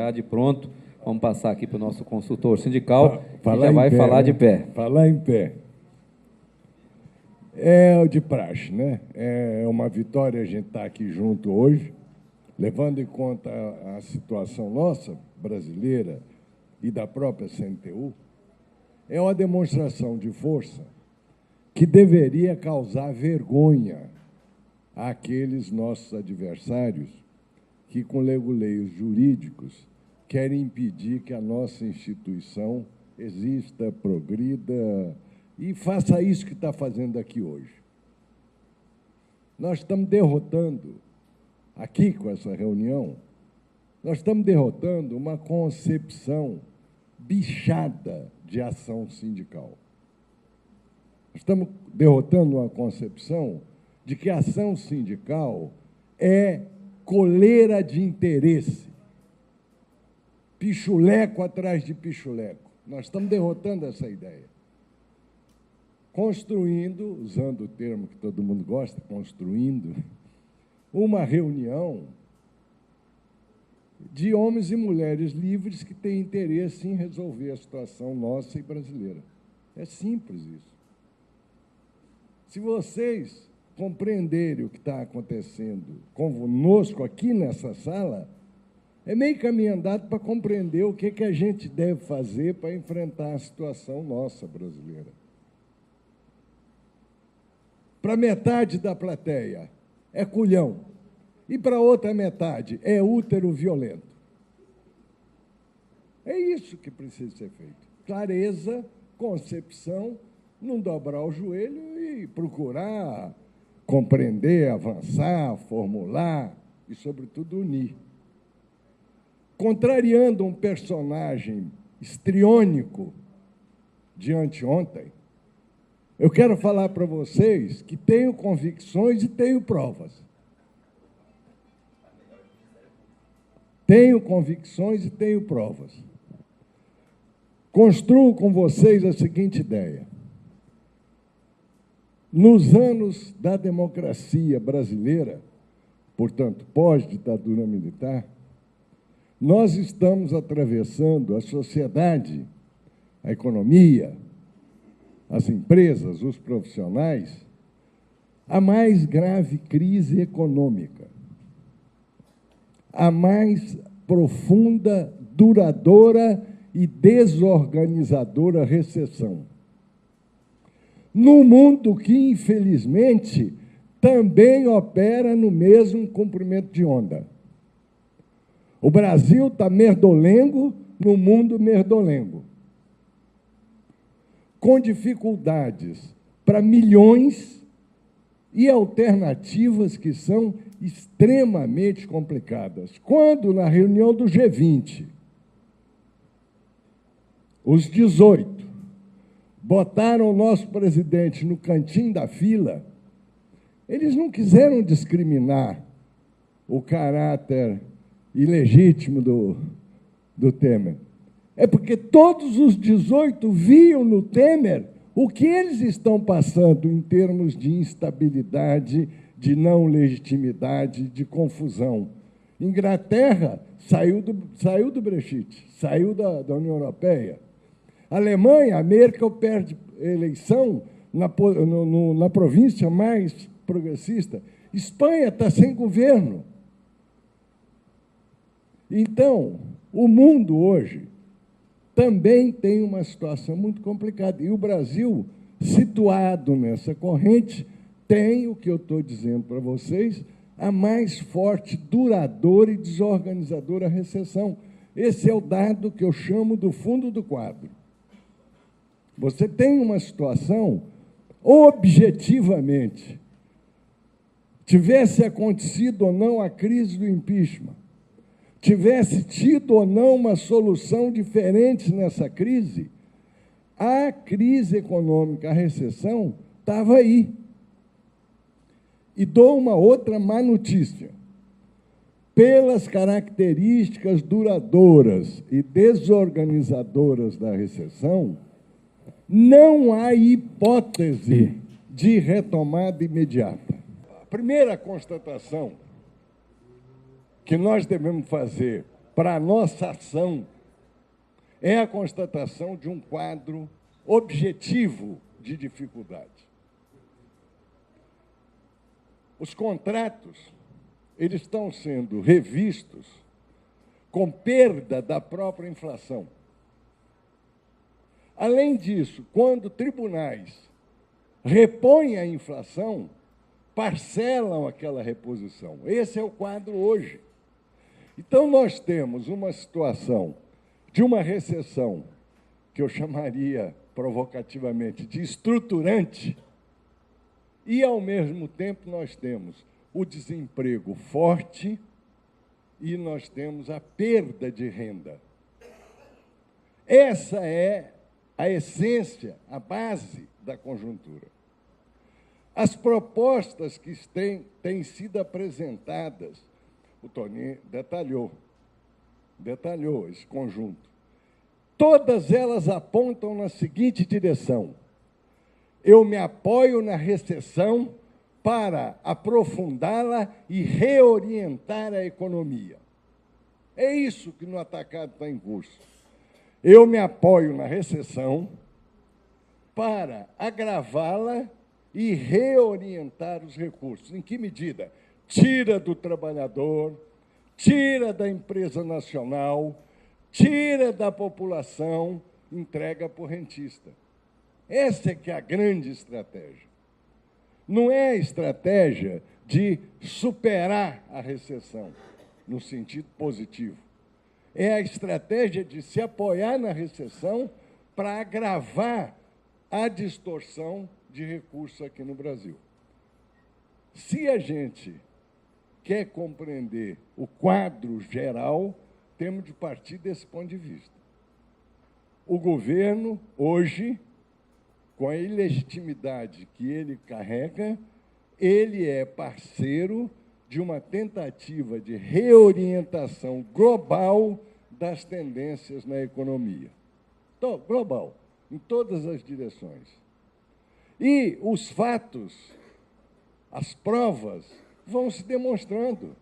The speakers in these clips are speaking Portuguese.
já de pronto. Vamos passar aqui para o nosso consultor sindical, que já em vai pé, falar né? de pé. Falar em pé. É o de praxe, né? É uma vitória a gente estar aqui junto hoje, levando em conta a situação nossa, brasileira, e da própria CNTU. É uma demonstração de força que deveria causar vergonha àqueles nossos adversários que, com leguleios jurídicos, querem impedir que a nossa instituição exista, progrida e faça isso que está fazendo aqui hoje. Nós estamos derrotando, aqui com essa reunião, nós estamos derrotando uma concepção bichada de ação sindical. Estamos derrotando uma concepção de que a ação sindical é coleira de interesse, pichuleco atrás de pichuleco. Nós estamos derrotando essa ideia. Construindo, usando o termo que todo mundo gosta, construindo, uma reunião de homens e mulheres livres que têm interesse em resolver a situação nossa e brasileira. É simples isso. Se vocês compreenderem o que está acontecendo conosco aqui nessa sala, é meio caminho andado para compreender o que a gente deve fazer para enfrentar a situação nossa brasileira. Para metade da plateia é culhão, e para outra metade é útero violento. É isso que precisa ser feito. Clareza, concepção, não dobrar o joelho e procurar compreender, avançar, formular e, sobretudo, unir. Contrariando um personagem histriônico de anteontem, eu quero falar para vocês que tenho convicções e tenho provas. Tenho convicções e tenho provas. Construo com vocês a seguinte ideia. Nos anos da democracia brasileira, portanto, pós-ditadura militar, nós estamos atravessando a sociedade, a economia, as empresas, os profissionais, a mais grave crise econômica, a mais profunda, duradoura e desorganizadora recessão. No mundo que, infelizmente, também opera no mesmo comprimento de onda. O Brasil está merdolengo no mundo merdolengo, com dificuldades para milhões e alternativas que são extremamente complicadas. Quando, na reunião do G20, os 18 botaram o nosso presidente no cantinho da fila, eles não quiseram discriminar o caráter ilegítimo do Temer. É porque todos os 18 viam no Temer o que eles estão passando em termos de instabilidade, de não legitimidade, de confusão. Inglaterra saiu do Brexit, saiu da União Europeia. Alemanha, a Merkel perde eleição na província mais progressista. Espanha está sem governo. Então, o mundo hoje também tem uma situação muito complicada. E o Brasil, situado nessa corrente, tem, o que eu estou dizendo para vocês, a mais forte, duradoura e desorganizadora recessão. Esse é o dado que eu chamo do fundo do quadro. Você tem uma situação, objetivamente, tivesse acontecido ou não a crise do impeachment, tivesse tido ou não uma solução diferente nessa crise, a crise econômica, a recessão, estava aí. E dou uma outra má notícia. Pelas características duradouras e desorganizadoras da recessão, não há hipótese de retomada imediata. A primeira constatação que nós devemos fazer para a nossa ação é a constatação de um quadro objetivo de dificuldade. Os contratos, eles estão sendo revistos com perda da própria inflação. Além disso, quando tribunais repõem a inflação, parcelam aquela reposição. Esse é o quadro hoje. Então, nós temos uma situação de uma recessão que eu chamaria provocativamente de estruturante, e, ao mesmo tempo, nós temos o desemprego forte e nós temos a perda de renda. Essa é a essência, a base da conjuntura. As propostas que têm sido apresentadas, o Toninho detalhou esse conjunto. Todas elas apontam na seguinte direção: eu me apoio na recessão para aprofundá-la e reorientar a economia. É isso que no atacado está em curso. Eu me apoio na recessão para agravá-la e reorientar os recursos. Em que medida? Tira do trabalhador, tira da empresa nacional, tira da população, entrega para o rentista. Essa é que é a grande estratégia. Não é a estratégia de superar a recessão, no sentido positivo. É a estratégia de se apoiar na recessão para agravar a distorção de recursos aqui no Brasil. Se a gente quer compreender o quadro geral, temos de partir desse ponto de vista. O governo, hoje, com a ilegitimidade que ele carrega, ele é parceiro de uma tentativa de reorientação global das tendências na economia. Então, global, em todas as direções. E os fatos, as provas, vão se demonstrando.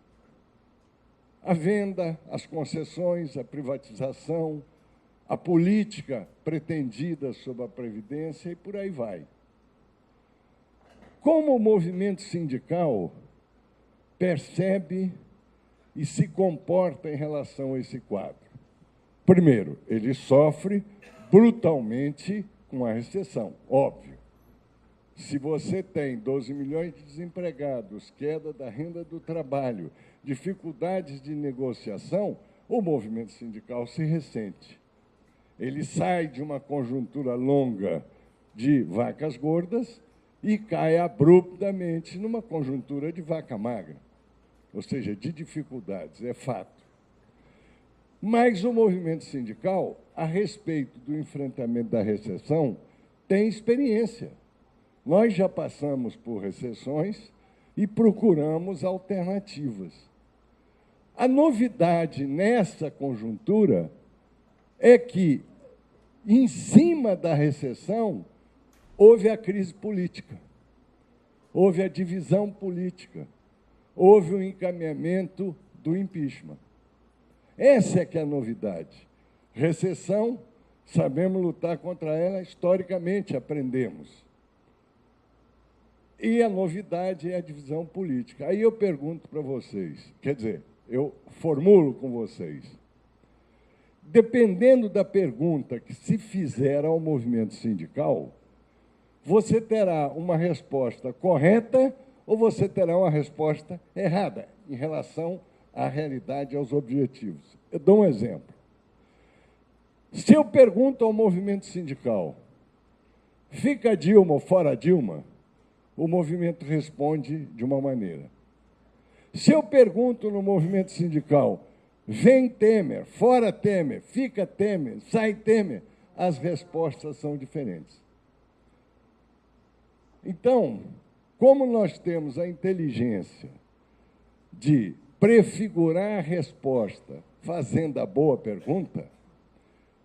A venda, as concessões, a privatização, a política pretendida sobre a Previdência e por aí vai. Como o movimento sindical percebe e se comporta em relação a esse quadro? Primeiro, ele sofre brutalmente com a recessão, óbvio. Se você tem 12 milhões de desempregados, queda da renda do trabalho, dificuldades de negociação, o movimento sindical se ressente. Ele sai de uma conjuntura longa de vacas gordas e cai abruptamente numa conjuntura de vaca magra, ou seja, de dificuldades, é fato. Mas o movimento sindical, a respeito do enfrentamento da recessão, tem experiência. Nós já passamos por recessões e procuramos alternativas. A novidade nessa conjuntura é que, em cima da recessão, houve a crise política, houve a divisão política, houve o encaminhamento do impeachment. Essa é que é a novidade. Recessão, sabemos lutar contra ela, historicamente aprendemos. E a novidade é a divisão política. Aí eu pergunto para vocês, quer dizer, eu formulo com vocês, dependendo da pergunta que se fizer ao movimento sindical, você terá uma resposta correta ou você terá uma resposta errada em relação à realidade e aos objetivos. Eu dou um exemplo. Se eu pergunto ao movimento sindical, fica Dilma ou fora Dilma, o movimento responde de uma maneira. Se eu pergunto no movimento sindical, vem Temer, fora Temer, fica Temer, sai Temer, as respostas são diferentes. Então, como nós temos a inteligência de prefigurar a resposta fazendo a boa pergunta,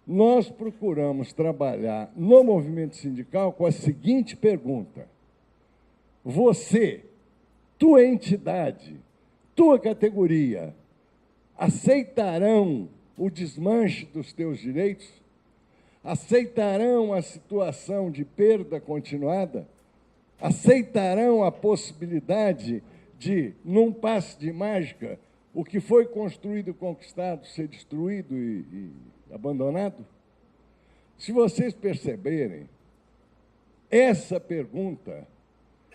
nós procuramos trabalhar no movimento sindical com a seguinte pergunta: você, tua entidade, tua categoria, aceitarão o desmanche dos teus direitos? Aceitarão a situação de perda continuada? Aceitarão a possibilidade de, num passe de mágica, o que foi construído e conquistado ser destruído e abandonado? Se vocês perceberem, essa pergunta,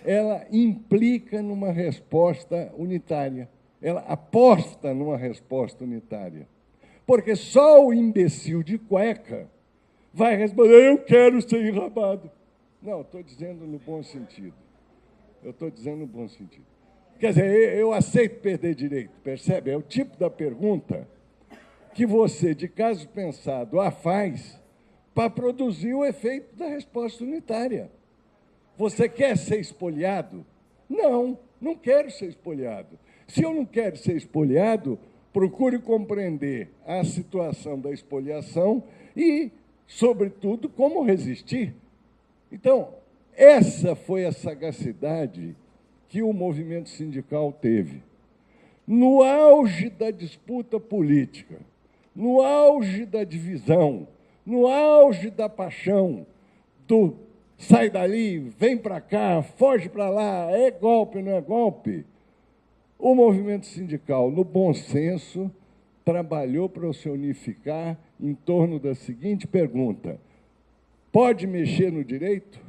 ela implica numa resposta unitária. Ela aposta numa resposta unitária. Porque só o imbecil de cueca vai responder: eu quero ser enrabado. Não, estou dizendo no bom sentido. Eu estou dizendo no bom sentido. Quer dizer, eu aceito perder direito, percebe? É o tipo da pergunta que você, de caso pensado, a faz para produzir o efeito da resposta unitária. Você quer ser espoliado? Não, não quero ser espoliado. Se eu não quero ser espoliado, procure compreender a situação da espoliação e, sobretudo, como resistir. Então, essa foi a sagacidade que o movimento sindical teve. No auge da disputa política, no auge da divisão, no auge da paixão, do sai dali, vem para cá, foge para lá, é golpe, não é golpe, o movimento sindical, no bom senso, trabalhou para se unificar em torno da seguinte pergunta: pode mexer no direito?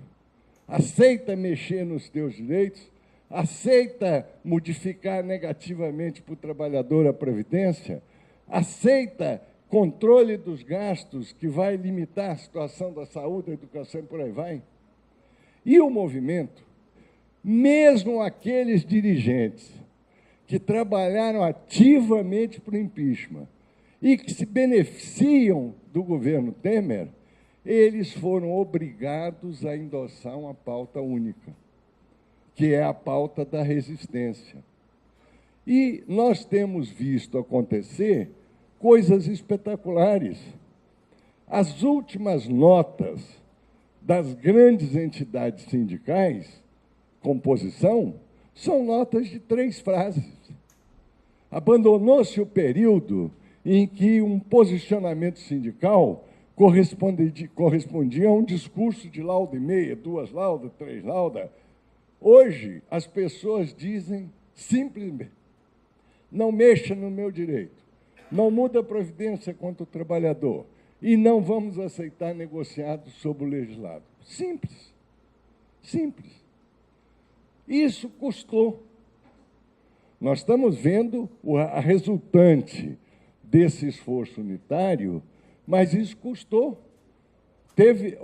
Aceita mexer nos teus direitos? Aceita modificar negativamente para o trabalhador a Previdência? Aceita controle dos gastos que vai limitar a situação da saúde, da educação e por aí vai? E o movimento, mesmo aqueles dirigentes que trabalharam ativamente para o impeachment e que se beneficiam do governo Temer, eles foram obrigados a endossar uma pauta única, que é a pauta da resistência. E nós temos visto acontecer coisas espetaculares. As últimas notas das grandes entidades sindicais, composição, são notas de 3 frases. Abandonou-se o período em que um posicionamento sindical correspondia a um discurso de lauda e meia, 2 laudas, 3 laudas. Hoje, as pessoas dizem simplesmente: não mexa no meu direito, não muda a providência contra o trabalhador e não vamos aceitar negociados sobre o legislado. Simples. Simples. Isso custou. Nós estamos vendo a resultante desse esforço unitário, mas isso custou. Teve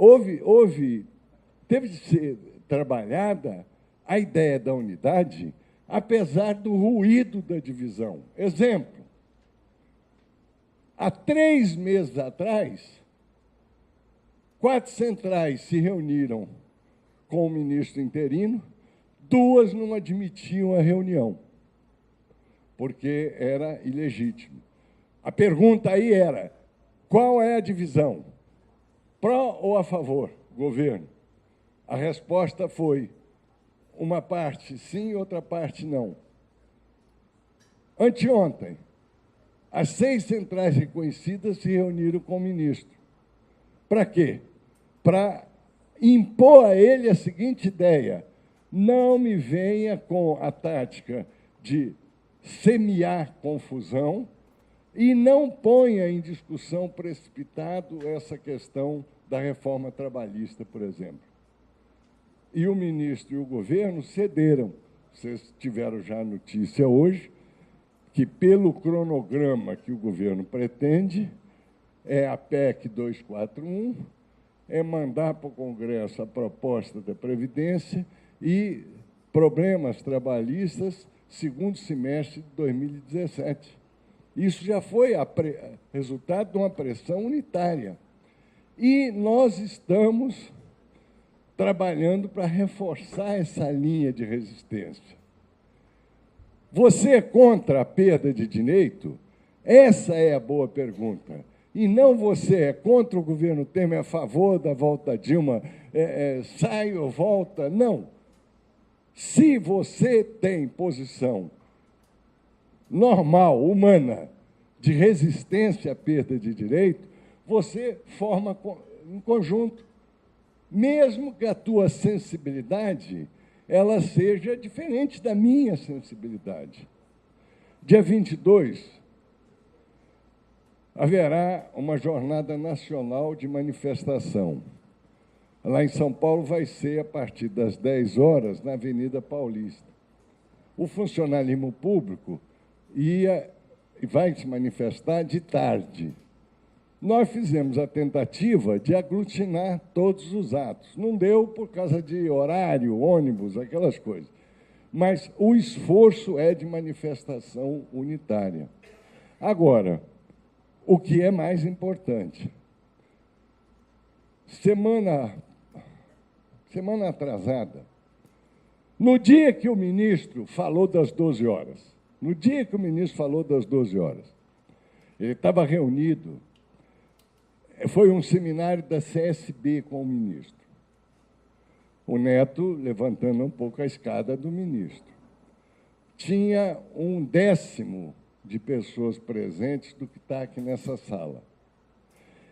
de ser trabalhada a ideia da unidade, apesar do ruído da divisão. Exemplo: há 3 meses atrás, 4 centrais se reuniram com o ministro interino, 2 não admitiam a reunião, porque era ilegítimo. A pergunta aí era: qual é a divisão? Pró ou a favor? Governo. A resposta foi: uma parte sim, outra parte não. Anteontem, as 6 centrais reconhecidas se reuniram com o ministro. Para quê? Para impor a ele a seguinte ideia: não me venha com a tática de semear confusão e não ponha em discussão precipitado essa questão da reforma trabalhista, por exemplo. E o ministro e o governo cederam. Vocês tiveram já a notícia hoje que, pelo cronograma que o governo pretende, é a PEC 241, é mandar para o Congresso a proposta da Previdência e problemas trabalhistas segundo semestre de 2017. Isso já foi resultado de uma pressão unitária. E nós estamos trabalhando para reforçar essa linha de resistência. Você é contra a perda de direito? Essa é a boa pergunta. E não você é contra o governo Temer, a favor da volta Dilma, sai ou volta. Não. Se você tem posição normal, humana, de resistência à perda de direito, você forma em conjunto, mesmo que a tua sensibilidade ela seja diferente da minha sensibilidade. Dia 22, haverá uma jornada nacional de manifestação. Lá em São Paulo vai ser a partir das 10 horas na Avenida Paulista. O funcionalismo público vai se manifestar de tarde. Nós fizemos a tentativa de aglutinar todos os atos. Não deu por causa de horário, ônibus, aquelas coisas. Mas o esforço é de manifestação unitária. Agora, o que é mais importante? Semana atrasada, no dia que o ministro falou das 12 horas, ele estava reunido, foi um seminário da CSB com o ministro. O Neto levantando um pouco a escada do ministro. Tinha 1/10 de pessoas presentes do que está aqui nessa sala.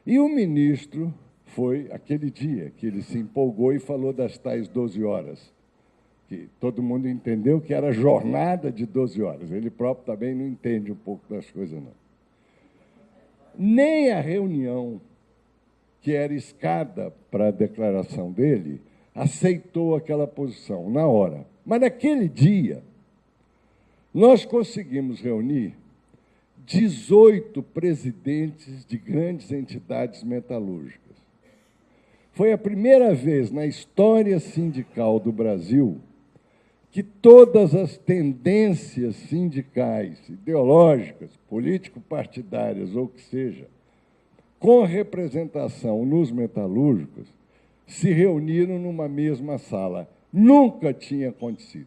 E o ministro foi aquele dia que ele se empolgou e falou das tais 12 horas, que todo mundo entendeu que era jornada de 12 horas. Ele próprio também não entende um pouco das coisas, não. Nem a reunião, que era escada para a declaração dele, aceitou aquela posição na hora. Mas, naquele dia, nós conseguimos reunir 18 presidentes de grandes entidades metalúrgicas. Foi a primeira vez na história sindical do Brasil que todas as tendências sindicais, ideológicas, político-partidárias ou o que seja, com representação nos metalúrgicos, se reuniram numa mesma sala. Nunca tinha acontecido.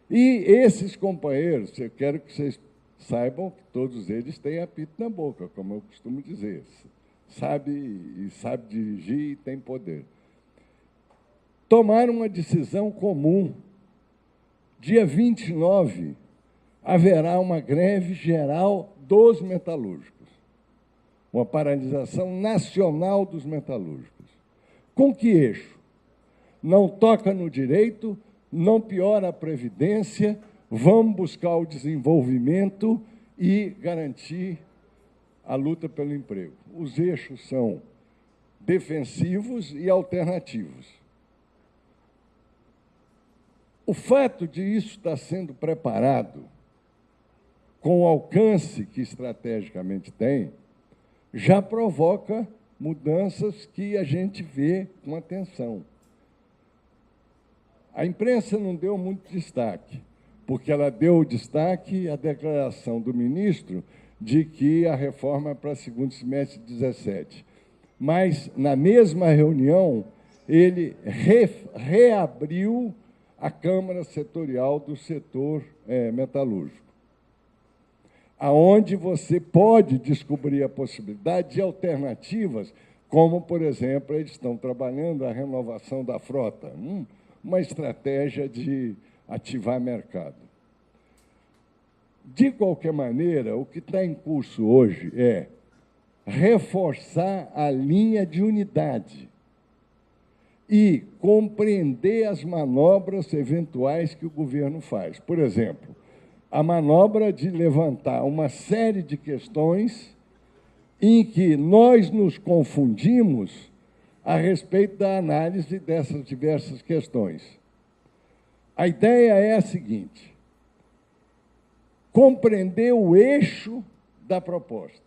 E esses companheiros, eu quero que vocês saibam que todos eles têm apito na boca, como eu costumo dizer. Sabe dirigir e tem poder. Tomaram uma decisão comum. Dia 29, haverá uma greve geral dos metalúrgicos, uma paralisação nacional dos metalúrgicos. Com que eixo? Não toca no direito, não piora a previdência, vamos buscar o desenvolvimento e garantir a luta pelo emprego. Os eixos são defensivos e alternativos. O fato de isso estar sendo preparado, com o alcance que estrategicamente tem, já provoca mudanças que a gente vê com atenção. A imprensa não deu muito destaque, porque ela deu destaque à declaração do ministro de que a reforma é para segundo semestre de 17. Mas, na mesma reunião, ele reabriu a Câmara Setorial do setor metalúrgico, aonde você pode descobrir a possibilidade de alternativas, como, por exemplo, eles estão trabalhando a renovação da frota, uma estratégia de ativar mercado. De qualquer maneira, o que está em curso hoje é reforçar a linha de unidade e compreender as manobras eventuais que o governo faz. Por exemplo, a manobra de levantar uma série de questões em que nós nos confundimos a respeito da análise dessas diversas questões. A ideia é a seguinte: compreender o eixo da proposta,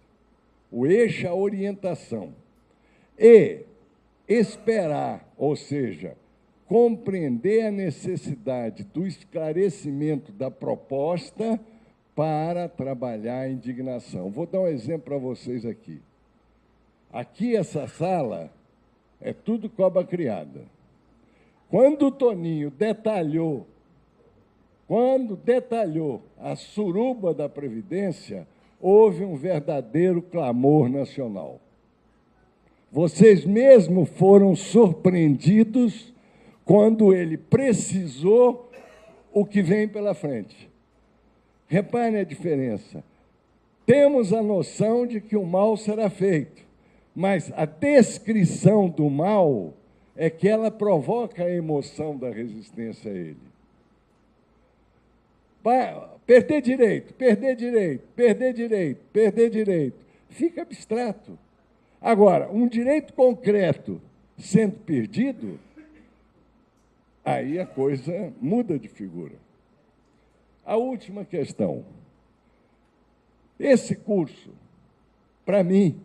o eixo, a orientação, e esperar, ou seja, compreender a necessidade do esclarecimento da proposta para trabalhar a indignação. Vou dar um exemplo para vocês aqui. Aqui, essa sala, é tudo cobra criada. Quando o Toninho detalhou a suruba da Previdência, houve um verdadeiro clamor nacional. Vocês mesmos foram surpreendidos quando ele precisou o que vem pela frente. Reparem a diferença. Temos a noção de que o mal será feito, mas a descrição do mal é que ela provoca a emoção da resistência a ele. Perder direito, perder direito, perder direito, perder direito. Fica abstrato. Agora, um direito concreto sendo perdido, aí a coisa muda de figura. A última questão. Esse curso, para mim,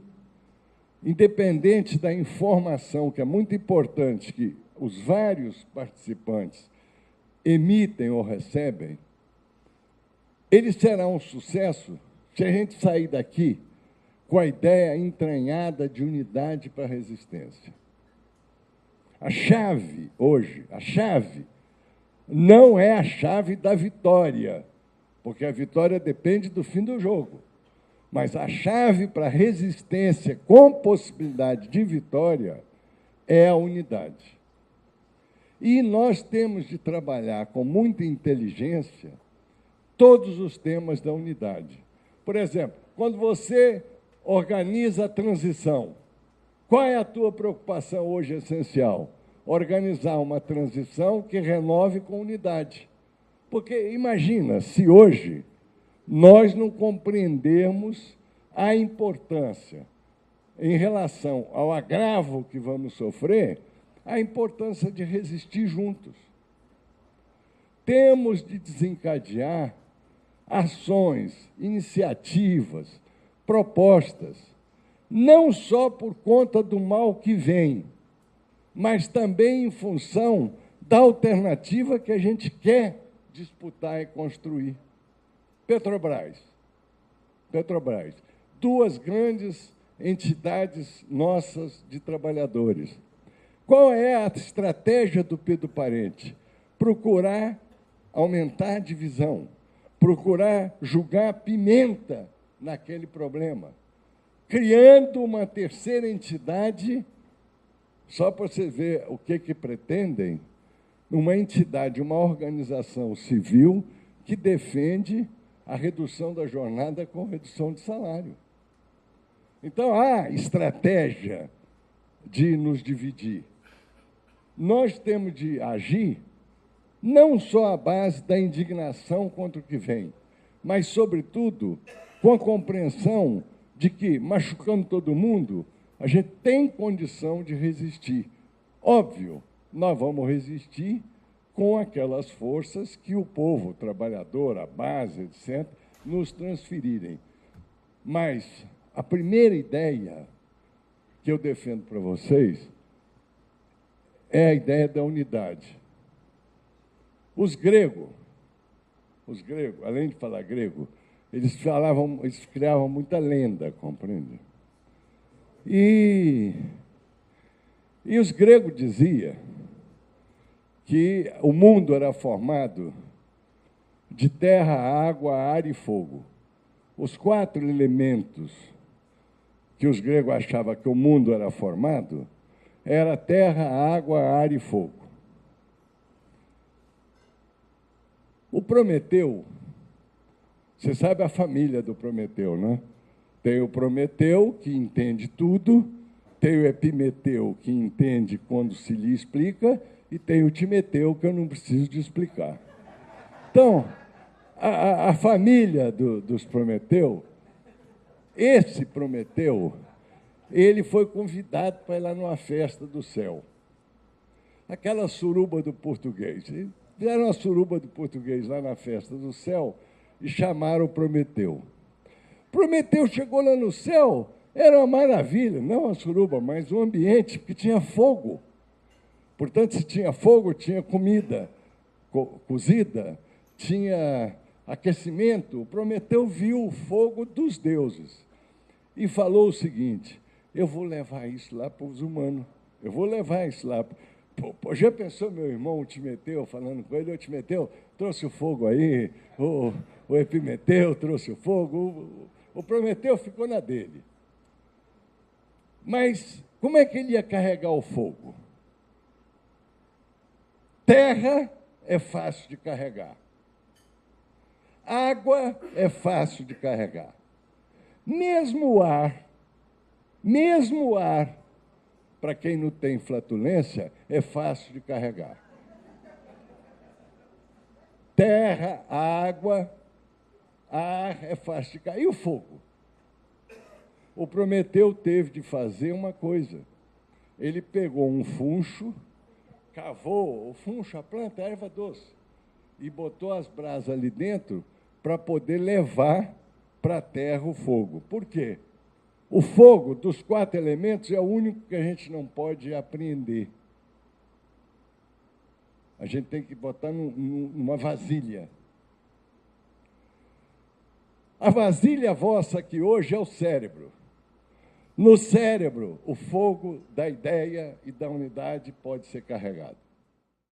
independente da informação, que é muito importante que os vários participantes emitem ou recebem, ele será um sucesso se a gente sair daqui com a ideia entranhada de unidade para a resistência. A chave hoje, a chave, não é a chave da vitória, porque a vitória depende do fim do jogo. Mas a chave para a resistência com possibilidade de vitória é a unidade. E nós temos de trabalhar com muita inteligência todos os temas da unidade. Por exemplo, quando você organiza a transição, qual é a tua preocupação hoje essencial? Organizar uma transição que renove com unidade. Porque imagina se hoje nós não compreendermos a importância, em relação ao agravo que vamos sofrer, a importância de resistir juntos. Temos de desencadear ações, iniciativas, propostas, não só por conta do mal que vem, mas também em função da alternativa que a gente quer disputar e construir. Petrobras, duas grandes entidades nossas de trabalhadores. Qual é a estratégia do Pedro Parente? Procurar aumentar a divisão, procurar jogar pimenta naquele problema, criando uma terceira entidade, só para você ver o que pretendem, uma entidade, uma organização civil que defende a redução da jornada com redução de salário. Então, há estratégia de nos dividir. Nós temos de agir não só à base da indignação contra o que vem, mas, sobretudo, com a compreensão de que, machucando todo mundo, a gente tem condição de resistir. Óbvio, nós vamos resistir com aquelas forças que o povo, o trabalhador, a base, etc., nos transferirem. Mas a primeira ideia que eu defendo para vocês é a ideia da unidade. Os gregos, além de falar grego, eles criavam muita lenda, compreende? E os gregos diziam que o mundo era formado de terra, água, ar e fogo. Os 4 elementos que os gregos achavam que o mundo era formado era terra, água, ar e fogo. O Prometeu, você sabe a família do Prometeu, né? Tem o Prometeu, que entende tudo, tem o Epimeteu, que entende quando se lhe explica, e tem o Timeteu, que eu não preciso de explicar. Então, a família dos Prometeu, esse Prometeu, ele foi convidado para ir lá numa festa do céu. Aquela suruba do português. Fizeram uma suruba do português lá na festa do céu e chamaram o Prometeu. Prometeu chegou lá no céu, era uma maravilha, não uma suruba, mas um ambiente, porque tinha fogo. Portanto, se tinha fogo, tinha comida cozida, tinha aquecimento. O Prometeu viu o fogo dos deuses e falou o seguinte: eu vou levar isso lá para os humanos, eu vou levar isso lá. Pô, já pensou meu irmão, o Timeteu, falando com ele? O Timeteu trouxe o fogo aí, o Epimeteu trouxe o fogo, o Prometeu ficou na dele. Mas como é que ele ia carregar o fogo? Terra é fácil de carregar. Água é fácil de carregar. Mesmo o ar, para quem não tem flatulência, é fácil de carregar. Terra, água, ar é fácil de carregar. E o fogo? O Prometeu teve de fazer uma coisa. Ele pegou um funcho, cavou o funcho, a planta, a erva doce, e botou as brasas ali dentro para poder levar para a terra o fogo. Por quê? O fogo, dos 4 elementos, é o único que a gente não pode apreender. A gente tem que botar numa vasilha. A vasilha vossa aqui hoje é o cérebro. No cérebro, o fogo da ideia e da unidade pode ser carregado.